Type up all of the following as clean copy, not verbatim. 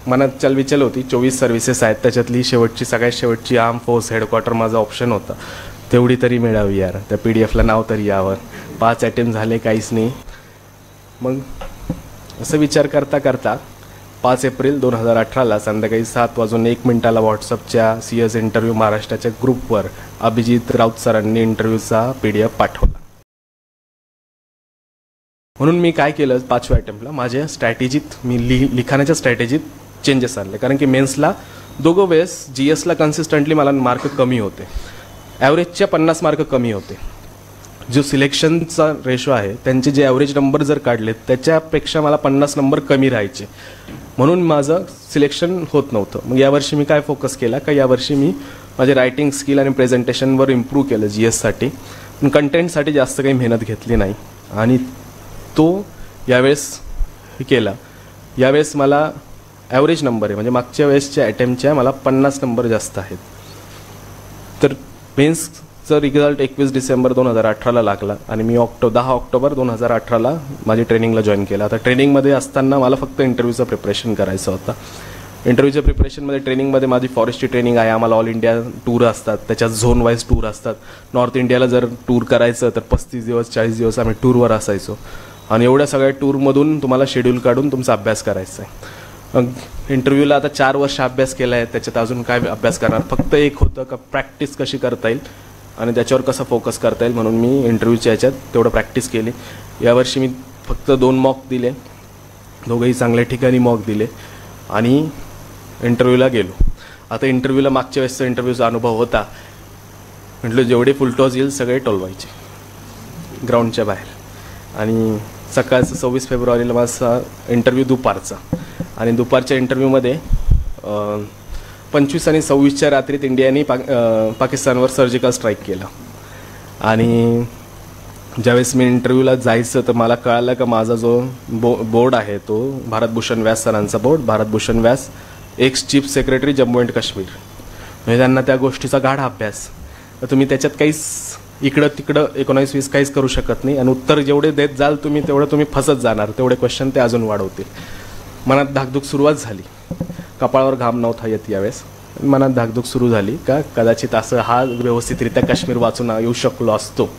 मनात चलविचल होती. 24 सर्व्हिसेस आहेत, त्याच्यातली सगळ्यात शेवटची आर्म फोर्स हेडक्वार्टर माझा ऑप्शन होता. तेवढी तरी मिळावी यार, त्या PDF ला नाव तरी यावं. 5 अटेम्प्ट झाले, काहीच नाही. मग असं विचार करता करता 5 एप्रिल 2018 संध्याकाळी 7:01 व्हॉट्सअपच्या CS इंटरव्ह्यू महाराष्ट्राच्या ग्रुपवर अभिजित राऊत सरांनी इंटरव्ह्यूचा PDF पाठवला. म्हणून मी काय केलं, 5व्या अटेम्प्टला माझ्या स्ट्रॅटेजीत मी लिखाणाच्या स्ट्रॅटेजीत चेंजेस आणले. कारण की मेन्सला दोघं वेळेस GSला कन्सिस्टंटली मला मार्क कमी होते, ॲव्हरेजच्या 50 मार्क कमी होते. जो सिलेक्शनचा रेशो आहे त्यांचे जे ॲव्हरेज नंबर जर काढले त्याच्यापेक्षा मला 50 नंबर कमी राहायचे, म्हणून माझं सिलेक्शन होत नव्हतं. मग यावर्षी मी काय फोकस केला का, यावर्षी मी माझे रायटिंग स्किल आणि प्रेझेंटेशनवर इम्प्रूव्ह केलं GSसाठी, पण कंटेंटसाठी जास्त काही मेहनत घेतली नाही आणि तो यावेळेस केला. यावेळेस मला ॲव्हरेज नंबर आहे, म्हणजे मागच्या वेळेसच्या अटेम्प्टच्या मला 50 नंबर जास्त आहेत. तर मेन्सचा रिझल्ट 21 डिसेंबर 2018 लागला आणि मी 10 ऑक्टोबर 2018 माझी ट्रेनिंगला जॉईन केलं. आता ट्रेनिंगमध्ये असताना मला फक्त इंटरव्ह्यूचं प्रिपरेशन करायचं होतं. इंटरव्ह्यूच्या प्रिपरेशनमध्ये ट्रेनिंगमध्ये माझी फॉरेस्टची ट्रेनिंग आहे. आम्हाला ऑल इंडिया टूर असतात, त्याच्यात झोन वाईज टूर असतात. नॉर्थ इंडियाला जर टूर करायचं तर 35 दिवस 40 दिवस आम्ही टूरवर असायचो आणि एवढ्या सगळ्या टूरमधून तुम्हाला शेड्यूल काढून तुमचा अभ्यास करायचा आहे. इंटरव्ह्यूला आता 4 वर्ष अभ्यास केला आहे, त्याच्यात अजून काय अभ्यास करणार. फक्त एक होतं का प्रॅक्टिस कशी करता येईल आणि त्याच्यावर कसं फोकस करता येईल, म्हणून मी इंटरव्ह्यूच्या ह्याच्यात तेवढं प्रॅक्टिस केली. यावर्षी मी फक्त 2 मॉक दिले, दोघंही चांगल्या ठिकाणी मॉक दिले आणि इंटरव्ह्यूला गेलो. आता इंटरव्ह्यूला मागच्या वेळेसचा इंटरव्ह्यूचा अनुभव होता, म्हटलं जेवढे फुलटॉस येईल सगळे टोलवायचे ग्राउंडच्या बाहेर. आणि सकाळचं 26 फेब्रुवारीला माझा इंटरव्ह्यू दुपारचा, आणि दुपारच्या इंटरव्ह्यूमध्ये 25 आणि 26च्या रात्रीत इंडियाने पाकिस्तानवर सर्जिकल स्ट्राईक केला. आणि ज्यावेळेस मी इंटरव्ह्यूला जायचं तर मला कळालं का माझा जो बोर्ड आहे तो भारतभूषण व्यास सरांचा board, Bharat Bhushan Vyas ex chief secretary Jammu and Kashmir, म्हणजे त्यांना त्या गोष्टीचा गाढा अभ्यास. तर तुम्ही त्याच्यात काहीच इकडं तिकडं 19-20 काहीच करू शकत नाही आणि उत्तर जेवढे देत जाल तुम्ही तेवढं तुम्ही फसत जाणार, तेवढे क्वेश्चन ते अजून वाढवतील. मनात धाकधूक सुरुवात झाली, कपाळावर घाम नव्हता येत यावेळेस, मनात धाकधूक सुरू झाली का कदाचित असं हा व्यवस्थितरित्या काश्मीर वाचून येऊ शकलो असतो.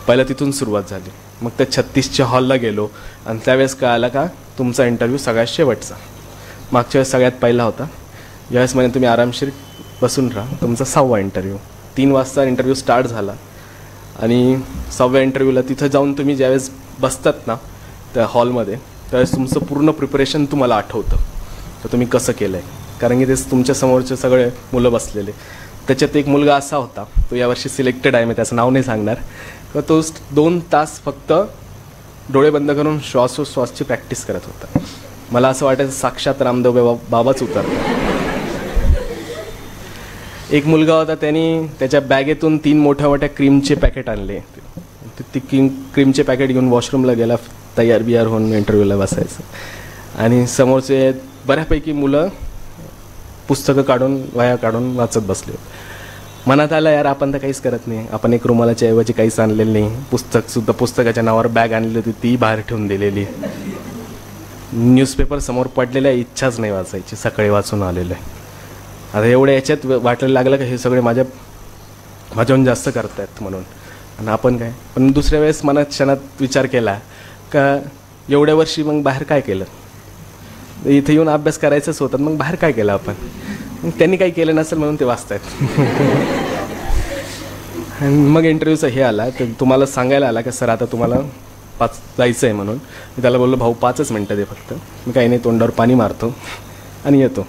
पहिलं तिथून सुरुवात झाली. मग त्या 36च्या हॉलला गेलो आणि त्यावेळेस कळालं का तुमचा इंटरव्ह्यू सगळ्यात शेवटचा, मागच्या वेळेस सगळ्यात पहिला होता. ज्यावेळेस म्हणजे तुम्ही आरामशीर बसून राहा, तुमचा 6वा इंटरव्ह्यू. 3 वाजता इंटरव्ह्यू स्टार्ट झाला आणि 6व्या इंटरव्ह्यूला तिथं जाऊन तुम्ही ज्यावेळेस बसतात ना त्या हॉलमध्ये, त्यावेळेस तुमचं पूर्ण प्रिपरेशन तुम्हाला आठवतं तर तुम्ही कसं केलं आहे, कारण की तेच तुमच्या समोरचे सगळे मुलं बसलेले. त्याच्यात एक मुलगा असा होता, तो यावर्षी सिलेक्टेड आहे, मी त्याचं नाव नाही सांगणार, तर तो 2 तास फक्त डोळे बंद करून श्वासोश्वासची प्रॅक्टिस करत होता. मला असं वाटायचं साक्षात रामदेव बाबाच उतरतो. एक मुलगा होता, त्यांनी त्याच्या बॅगेतून 3 मोठ्या क्रीमचे पॅकेट आणले. ती क्रीमचे पॅकेट घेऊन वॉशरूमला गेला, तयार बियार होऊन इंटरव्ह्यूला बसायचं. आणि समोरचे बऱ्यापैकी मुलं पुस्तकं काढून वह्या काढून वाचत बसले. मनात आलं यार आपण तर काहीच करत नाही, आपण एक रुमालाच्या ऐवजी काहीच आणलेलं नाही. पुस्तकसुद्धा पुस्तकाच्या नावावर बॅग आणली होती ती बाहेर ठेवून दिलेली. न्यूजपेपर समोर पडलेल्या, इच्छाच नाही वाचायची, सकाळी वाचून आलेलं आहे. आता एवढ्या याच्यात वाटायला लागलं का हे सगळे माझ्याहून जास्त करतायत म्हणून, आणि आपण काय. पण दुसऱ्या वेळेस मनात क्षणात विचार केला का एवढ्या वर्षी मग बाहेर काय केलं, इथे येऊन अभ्यास करायचंच होतं, मग बाहेर काय केलं आपण. त्यांनी काही केलं नसेल म्हणून ते वाचतायत. आणि मग इंटरव्ह्यूचा हे आला तर तुम्हाला सांगायला आला का सर आता तुम्हाला 5 जायचं आहे म्हणून. मी त्याला बोललो भाऊ 5च मिनटं दे फक्त, मी काही नाही तोंडावर पाणी मारतो आणि येतो.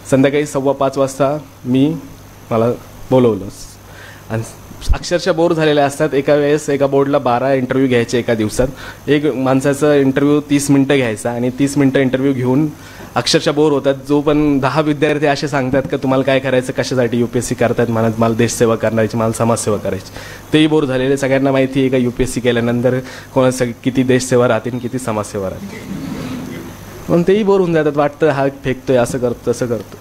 संध्याकाळी 5:15 वाजता मला बोलवलं आणि अक्षरशः बोर झालेले असतात. एका वेळेस एका बोर्डला 12 इंटरव्ह्यू घ्यायचे एका दिवसात. एक माणसाचा इंटरव्ह्यू 30 मिनटं घ्यायचा आणि 30 मिनटं इंटरव्ह्यू घेऊन अक्षरशः बोर होतात. जो पण 10 विद्यार्थी असे सांगतात का तुम्हाला काय करायचं, कशासाठी UPSC करतात, मला देशसेवा करायची, मला समाजसेवा करायची, तेही बोर झालेले. सगळ्यांना माहिती आहे का UPSC केल्यानंतर कोणाचं किती देशसेवा राहते आणि किती समाजसेवा राहते, म्हणून तेही बोर होऊन जातात. वाटतं हा फेकतोय, असं करतो तसं करतो.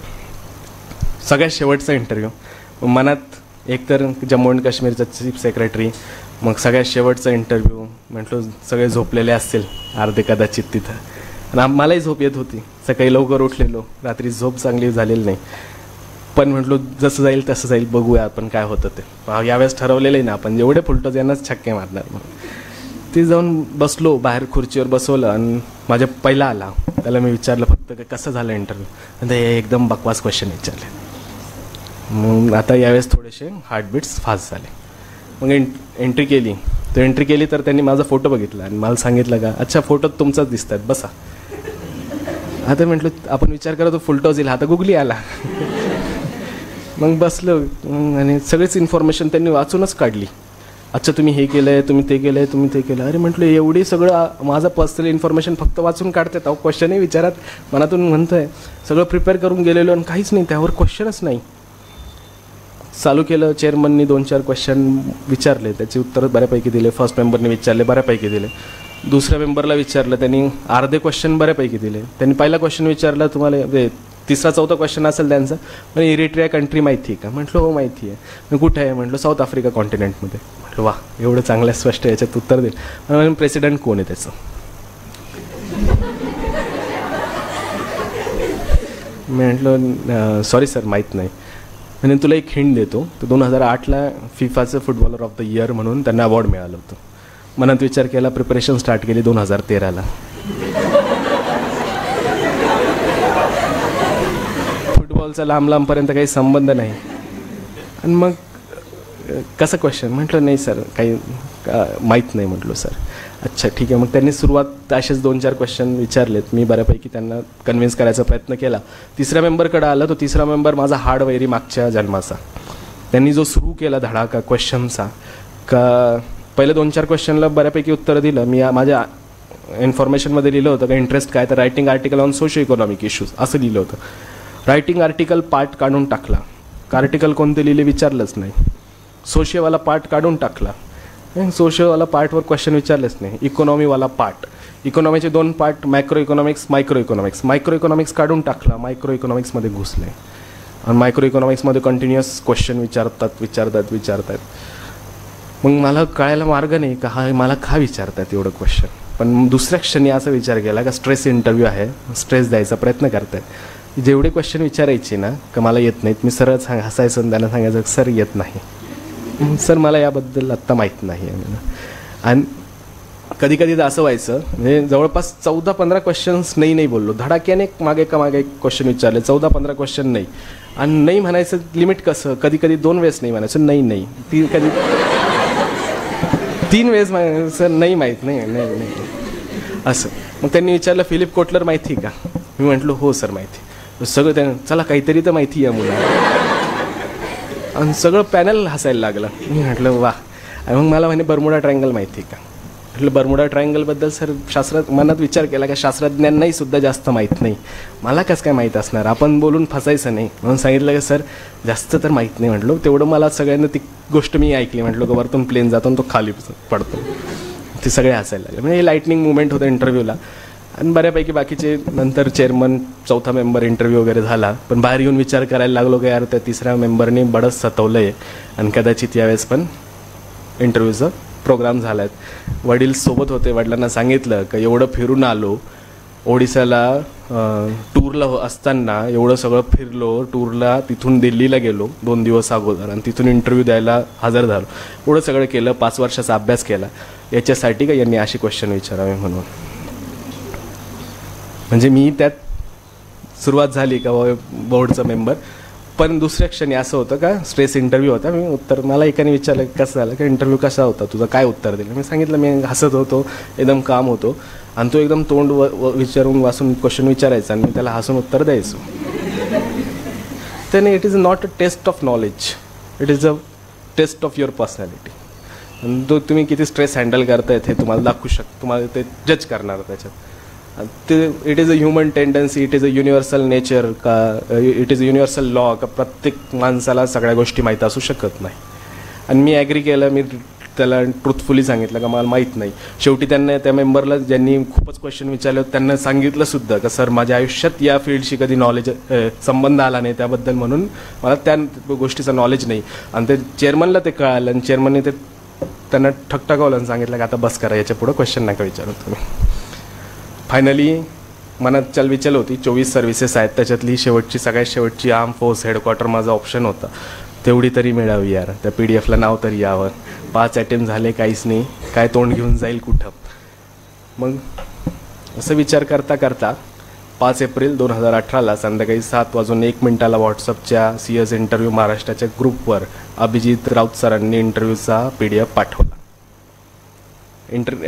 सगळ्यात शेवटचा इंटरव्ह्यू मनात एकतर जम्मू अँड काश्मीरचा चीफ सेक्रेटरी, मग सगळ्यात शेवटचा इंटरव्ह्यू म्हटलं सगळे झोपलेले असतील अर्धे कदाचित तिथं, आणि मलाही झोप येत होती. सकाळी लवकर उठलेलो, रात्री झोप चांगली झालेली नाही, पण म्हटलो जसं जाईल तसं जाईल, बघूया आपण काय होतं ते. यावेळेस ठरवलेलं आहे ना आपण जेवढे फुलटॉस यांनाच छक्के मारणार. मग ती जाऊन बसलो, बाहेर खुर्चीवर बसवलं आणि माझ्या पहिला आला. त्याला मी विचारलं फक्त कसं झालं इंटरव्ह्यू, आणि ते एकदम बकवास क्वेश्चन विचारले. मग आता यावेळेस थोडेसे हार्टबीट्स फास्ट झाले. मग एंट्री केली. तर एंट्री केली तर त्यांनी माझा फोटो बघितला आणि मला सांगितलं का अच्छा फोटोत तुमचाच दिसतात, बसा. आता म्हटलं आपण विचार करत तो फुलटॉस येईल, आता गुगली आला. मग बसलो आणि सगळीच इन्फॉर्मेशन त्यांनी वाचूनच काढली. अच्छा तुम्ही हे केलं आहे, तुम्ही ते केलं आहे, तुम्ही ते केलं. अरे म्हटलं एवढी सगळं माझं पर्सनल इन्फॉर्मेशन फक्त वाचून काढतात, अहो क्वेश्चनही विचारात मनातून म्हणतोय. सगळं प्रिपेअर करून गेलेलो आणि काहीच नाही, त्यावर क्वेश्चनच नाही. चालू केलं. चेअरमननी 2-4 क्वेश्चन विचारले, त्याचे उत्तर बऱ्यापैकी दिले. फर्स्ट मेंबरने विचारले, बऱ्यापैकी दिले. दुसऱ्या मेंबरला विचारलं, त्यांनी अर्धे क्वेश्चन बऱ्यापैकी दिले. त्यांनी पहिला क्वेश्चन विचारला तुम्हाला तिसरा चौथा क्वेश्चन असेल त्यांचा, पण इरिट्रिया कंट्री माहिती आहे का? म्हटलं हो माहिती आहे. मग कुठे आहे? म्हटलं साऊथ आफ्रिका कॉन्टिनेंटमध्ये. म्हटलं वा एवढं चांगलं स्पष्ट याच्यात उत्तर देईल. म्हणून प्रेसिडेंट कोण आहे त्याचं? मी म्हटलं सॉरी सर माहीत नाही. आणि तुला एक हिंट देतो, तर 2008ला फिफाचं फुटबॉलर ऑफ द इयर म्हणून त्यांना अवॉर्ड मिळालं होतं. मनात विचार केला, प्रिपरेशन स्टार्ट केली 2013ला. फुटबॉलचा लांबपर्यंत काही संबंध नाही. आणि मग कसं क्वेश्चन? म्हटलं नाही सर काही माहीत नाही. म्हटलो सर अच्छा ठीक आहे. मग त्यांनी सुरुवात असेच 2-4 क्वेश्चन विचारलेत. मी बऱ्यापैकी त्यांना कन्व्हिन्स करायचा प्रयत्न केला. तिसऱ्या मेंबरकडे आला. तो तिसरा मेंबर माझा हार्ड वैरी मागच्या जन्माचा. त्यांनी जो सुरू केला धडाका क्वेश्चनचा, का पहिले 2-4 क्वेश्चनला बऱ्यापैकी उत्तर दिलं. मी माझ्या इन्फॉर्मेशनमध्ये लिहिलं होतं का इंटरेस्ट काय, तर writing article on socio economic issues असं लिहिलं होतं. रायटिंग आर्टिकल पार्ट काढून टाकला. आर्टिकल कोणते लिहिले विचारलंच नाही. सोशियोवाला पार्ट काढून टाकला. सोशियोवाला पार्टवर क्वेश्चन विचारलेच नाही. इकॉनॉमीवाला पार्ट, इकॉनॉमीचे 2 part, macro economics, micro economics. Micro economics काढून टाकला. मायक्रो इकॉनॉमिक्समध्ये घुसले आणि मायक्रो इकॉनॉमिक्समध्ये कंटिन्युअस क्वेश्चन विचारतात. मग मला कळायला मार्ग नाही का हा मला का विचारतात एवढं क्वेश्चन. पण दुसऱ्या क्षणी असा विचार केला का स्ट्रेस इंटरव्ह्यू आहे, स्ट्रेस द्यायचा प्रयत्न करतात. जेवढे क्वेश्चन विचारायचे ना का मला येत नाहीत, मी सरळ हसायचं आणि त्यांना सांगायचं सर येत नाही, सर मला याबद्दल आत्ता माहीत नाही आहे. आणि कधी कधी तर असं व्हायचं, म्हणजे जवळपास 14-15 क्वेश्चन्स नाही बोललो. धडाक्याने मागे क्वेश्चन विचारले, 14-15 क्वेश्चन नाही. आणि नाही म्हणायचं लिमिट कसं, कधी 2 वेळेस नाही म्हणायचं, नाही कधी 3 वेळेस सर नाही माहीत नाही असं. मग त्यांनी विचारलं फिलिप कोटलर माहिती का? मी म्हटलं हो सर माहिती. सगळं त्यांनी चला काहीतरी तर माहिती आहे मुला. आणि सगळं पॅनल हसायला लागलं. मी म्हटलं वा. आणि मग मला म्हणे बर्मुडा ट्रायंगल माहिती आहे का? म्हटलं बर्मुडा ट्रायंगलबद्दल सर मनात विचार केला का शास्त्रज्ञांनाही सुद्धा जास्त माहीत नाही, मला कसं काय माहीत असणार, आपण बोलून फसायचं नाही. म्हणून सांगितलं की सर जास्त तर माहीत नाही. म्हटलं तेवढं मला सगळ्यांना ती गोष्ट मी ऐकली. म्हटलं की वरतून प्लेन जातो तो खाली पडतो. ते सगळे हसायला लागले. म्हणजे हे लाईटनिंग मुवमेंट होतं इंटरव्ह्यूला. आणि बऱ्यापैकी बाकीचे नंतर चेअरमन, चौथा मेंबर इंटरव्ह्यू वगैरे झाला. पण बाहेर येऊन विचार करायला लागलो की यार त्या तिसऱ्या मेंबरने बडंच सतवलं आहे आणि कदाचित यावेळेस पण इंटरव्ह्यूचा प्रोग्राम झाला आहे. वडील सोबत होते. वडिलांना सांगितलं की एवढं फिरून आलो, ओडिसाला टूरला असताना एवढं सगळं फिरलो, टूरला तिथून दिल्लीला गेलो 2 दिवस अगोदर आणि तिथून इंटरव्ह्यू द्यायला हजर झालो. एवढं सगळं केलं, 5 वर्षाचा अभ्यास केला याच्यासाठी का यांनी असे क्वेश्चन विचारावे म्हणून. म्हणजे मी त्यात सुरुवात झाली का बोर्डचा मेंबर. पण दुसऱ्या क्षणी असं होतं का स्ट्रेस इंटरव्ह्यू होता. मी उत्तर मला एकाने विचारलं कसं झालं का इंटरव्ह्यू कसा होता तुझा, काय उत्तर दिलं. मी सांगितलं मी हसत होतो, एकदम काम होतो आणि तो एकदम तोंड विचारून वाचून क्वेश्चन विचारायचा आणि मी त्याला हसून उत्तर द्यायचो. त्याने it is not a test of knowledge, it is a test of your personality. आणि तो तुम्ही किती स्ट्रेस हँडल करतायत हे तुम्हाला दाखवू तुम्हाला ते जज करणार त्याच्यात. ते it is a human tendency, it is a universal nature का it is a universal law का प्रत्येक माणसाला सगळ्या गोष्टी माहीत असू शकत नाही. आणि मी ॲग्री केलं. मी त्याला ट्रूथफुली सांगितलं का मला माहीत नाही. शेवटी त्यांना त्या मेंबरला ज्यांनी खूपच क्वेश्चन विचारले त्यांना सांगितलं सुद्धा का सर माझ्या आयुष्यात या फील्डशी कधी नॉलेज संबंध आला नाही त्याबद्दल, म्हणून मला त्या गोष्टीचं नॉलेज नाही. आणि ते चेअरमनला ते कळालं आणि चेअरमनने ते त्यांना ठकठकावलं आणि सांगितलं की आता बस करा, याच्या पुढं क्वेश्चन नका विचारू तुम्ही. फायनली मनात चलविचल होती. 24 सर्व्हिसेस आहेत, त्याच्यातली सगळ्यात शेवटची आर्म फोर्स हेडक्वार्टर माझा ऑप्शन होता. तेवढी तरी मिळावी यार, त्या PDF ला नाव तरी यावं. 5 अटेम्प्ट झाले, काहीच नाही, काय तोंड घेऊन जाईल कुठं. मग असं विचार करता करता 5 एप्रिल 2018ला संध्याकाळी 7:01 व्हॉट्सअपच्या CS इंटरव्ह्यू महाराष्ट्राच्या ग्रुपवर अभिजित राऊत सरांनी इंटरव्ह्यूचा PDF पाठवला.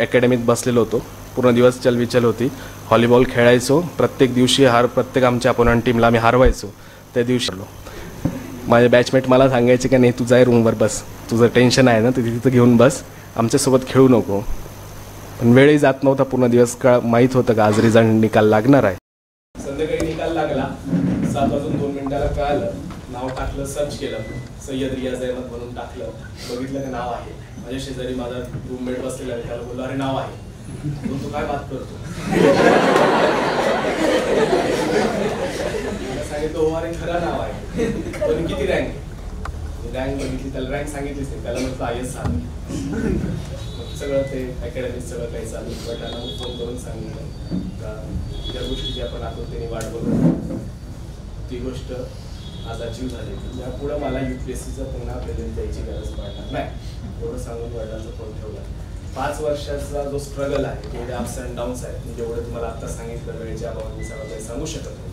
अकॅडमीत बसलेलो होतो. पूर्ण दिवस चलविचल होती. व्हॉलीबॉल खेळायचो. प्रत्येक दिवशी प्रत्येक आमच्या अपोनंट टीमला आम्ही हरवायचो. त्या दिवशी माझे बॅचमेट मला सांगायचे की नाही, तू जाय रूमवर बस, तुझं टेन्शन आहे ना, तिथं घेऊन बस, आमच्यासोबत खेळू नको. पण वेळही जात नव्हता. पूर्ण दिवस माहीत होतं का आज रिझल्ट निकाल लागणार आहे. संध्याकाळी निकाल लागला. 7:02 कळालं. नाव टाकलं, सर्च केलं, सय्यद रियाज अहमद म्हणून टाकलं. बघितलं की नाव आहे. माझ्या शेजारी माझा रूममेट बसलेला आहे. त्याला बोललो, अरे नाव आहे. तू काय बात करतो? सांगितलं, हो अरे खरं नाव आहे. पण किती रँक बघितली, त्याला रँक सांगितलीच नाही. त्याला म्हटलं IS झालं. सगळं ते अकॅडमीत सगळं काही चालू. पण मग फोन करून सांगितलं का ज्या गोष्टीची आपण आतुरतेने वाट बघतो ती गोष्ट आज अचीव झाली. यापुढं मला UPSCचं पुन्हा प्रेझेंट द्यायची गरज पडणार नाही, एवढं सांगून वडिलांचा फोन ठेवला. 5 वर्षाचा जो स्ट्रगल आहे, जेवढे अप्स अँड डाऊन्स आहेत, जेवढं तुम्हाला आता सांगितलं वेळेच्या अभावात मी सगळं काही सांगू शकत नाही.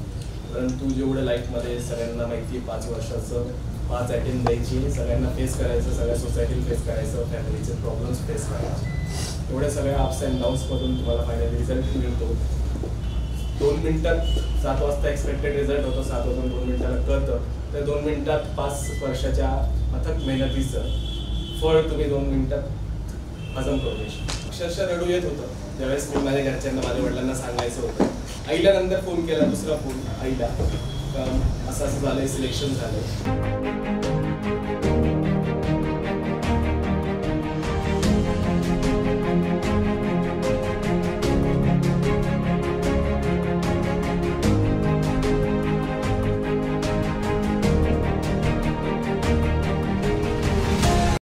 परंतु जेवढं लाईफमध्ये सगळ्यांना माहिती आहे, 5 वर्षाचं 5 अटेम्प्ट द्यायची, सगळ्यांना फेस करायचं, सगळ्या सोसायटीला फेस करायचं, फॅमिलीचे प्रॉब्लेम्स फेस करायचे. एवढ्या सगळ्या अप्स अँड डाऊन्समधून तुम्हाला फायनली रिझल्ट मिळतो. 2 मिनिटात 7 वाजता एक्सपेक्टेड रिझल्ट होतो. 7:02 कळतं. त्या 2 मिनिटात 5 वर्षाच्या अथक मेहनतीचं फळ तुम्ही 2 मिनिटात हजम करू शकता. अक्षरशः रडू येत होतं ज्यावेळेस मी माझ्या घरच्यांना, माझ्या वडिलांना सांगायचं होतं. आईला नंतर फोन केला, दुसरा फोन आईला, असं झालंय, सिलेक्शन झालंय.